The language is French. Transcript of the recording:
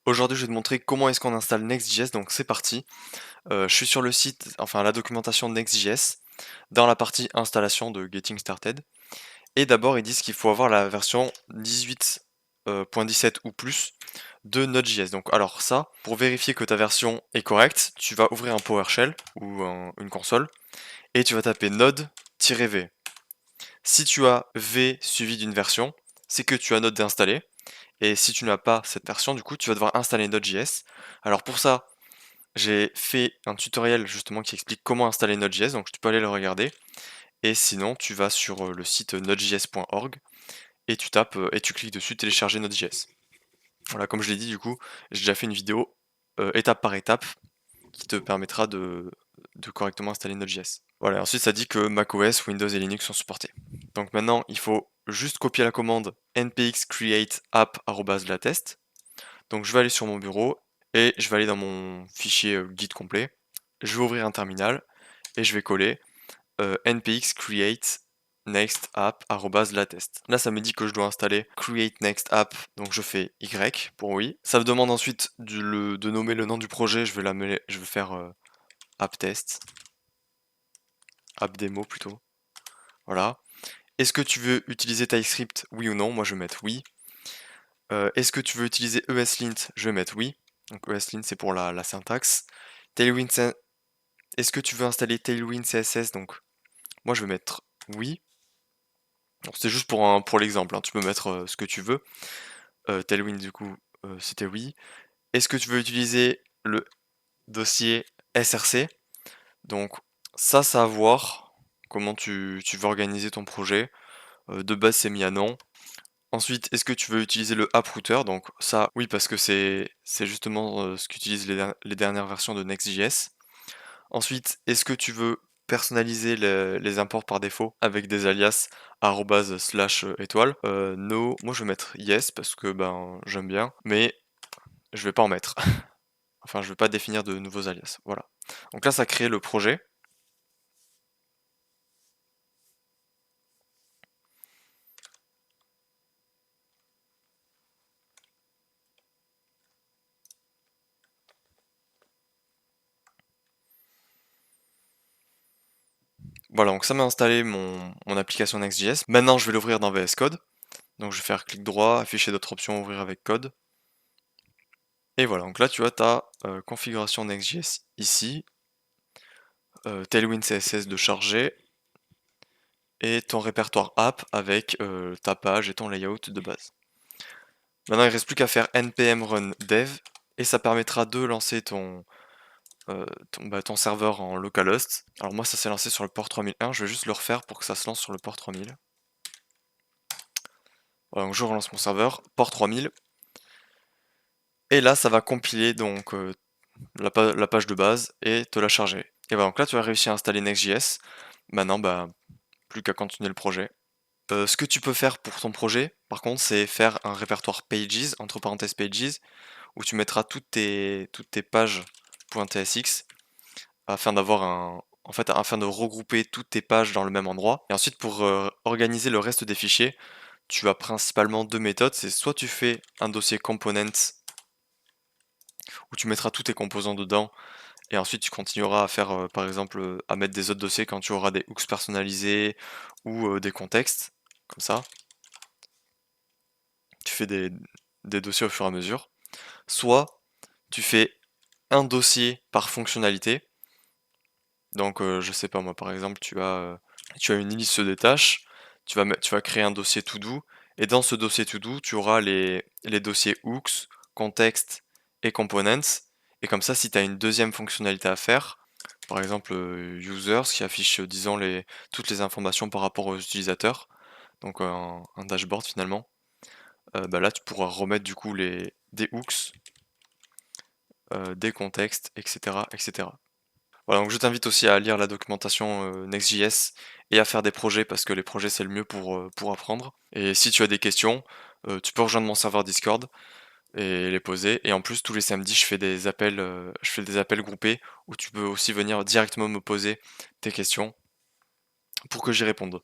Aujourd'hui, je vais te montrer comment est-ce qu'on installe Next.js, donc c'est parti. Je suis sur le site, enfin la documentation de Next.js, dans la partie installation de Getting Started. Et d'abord, ils disent qu'il faut avoir la version 18.17 ou plus de Node.js. Donc alors ça, pour vérifier que ta version est correcte, tu vas ouvrir un PowerShell ou une console, et tu vas taper node-v. Si tu as v suivi d'une version, c'est que tu as Node installé. Et si tu n'as pas cette version, du coup, tu vas devoir installer Node.js. Alors pour ça, j'ai fait un tutoriel justement qui explique comment installer Node.js, donc tu peux aller le regarder. Et sinon, tu vas sur le site nodejs.org et tu tapes et tu cliques dessus télécharger Node.js. Voilà, comme je l'ai dit, du coup, j'ai déjà fait une vidéo étape par étape qui te permettra de correctement installer Node.js. Voilà, ensuite ça dit que macOS, Windows et Linux sont supportés. Donc maintenant, il faut juste copier la commande npx create app@latest. Donc je vais aller sur mon bureau et je vais aller dans mon fichier guide complet. Je vais ouvrir un terminal et je vais coller npx create next app@latest. Là ça me dit que je dois installer create next app, donc je fais Y pour oui. Ça me demande ensuite de nommer le nom du projet, je vais faire app test, app démo plutôt. Voilà. Est-ce que tu veux utiliser TypeScript, oui ou non? Moi je vais mettre oui. Est-ce que tu veux utiliser ESLint? Je vais mettre oui. Donc ESLint c'est pour la syntaxe. Tailwind, est-ce que tu veux installer Tailwind CSS? Donc moi je vais mettre oui. C'est juste pour l'exemple, hein. Tu peux mettre ce que tu veux. Tailwind du coup c'était oui. Est-ce que tu veux utiliser le dossier SRC? Donc ça à voir comment tu veux organiser ton projet. De base c'est mis à non. Ensuite, est-ce que tu veux utiliser le app router? Donc ça, oui, parce que c'est justement ce qu'utilisent les dernières versions de Next.js. Ensuite, est-ce que tu veux personnaliser les imports par défaut avec des alias arrobase slash étoile? No, moi je vais mettre yes parce que ben j'aime bien, mais je vais pas en mettre. Enfin, je vais pas définir de nouveaux alias. Voilà. Donc là, ça crée le projet. Voilà, donc ça m'a installé mon application Next.js. Maintenant, je vais l'ouvrir dans VS Code. Donc je vais faire clic droit, afficher d'autres options, ouvrir avec code. Et voilà, donc là tu vois ta configuration Next.js ici, Tailwind CSS de charger, et ton répertoire app avec ta page et ton layout de base. Maintenant il reste plus qu'à faire npm run dev, et ça permettra de lancer ton serveur en localhost. Alors moi ça s'est lancé sur le port 3001, je vais juste le refaire pour que ça se lance sur le port 3000. Voilà, donc je relance mon serveur, port 3000, et là ça va compiler donc la page de base et te la charger. Et voilà, donc là tu as réussi à installer Next.js. Maintenant, bah, plus qu'à continuer le projet. Ce que tu peux faire pour ton projet, par contre, c'est faire un répertoire pages, entre parenthèses pages, où tu mettras toutes tes pages .tsx afin d'avoir en fait, afin de regrouper toutes tes pages dans le même endroit. Et ensuite, pour organiser le reste des fichiers, tu as principalement deux méthodes. C'est soit tu fais un dossier components où tu mettras tous tes composants dedans. Et ensuite, tu continueras à faire, par exemple, à mettre des autres dossiers quand tu auras des hooks personnalisés ou des contextes, comme ça. Tu fais des dossiers au fur et à mesure. Soit tu fais un dossier par fonctionnalité. Donc, je sais pas moi, par exemple, tu as une liste des tâches. Tu vas créer un dossier to-do. Et dans ce dossier to-do, tu auras les dossiers hooks, contexte et components. Et comme ça, si tu as une deuxième fonctionnalité à faire, par exemple users qui affiche disons toutes les informations par rapport aux utilisateurs, donc un dashboard finalement, bah là tu pourras remettre du coup des hooks, des contextes, etc., etc. Voilà, donc je t'invite aussi à lire la documentation Next.js et à faire des projets parce que les projets c'est le mieux pour apprendre. Et si tu as des questions, tu peux rejoindre mon serveur Discord et les poser. Et en plus, tous les samedis, je fais des appels groupés où tu peux aussi venir directement me poser tes questions pour que j'y réponde.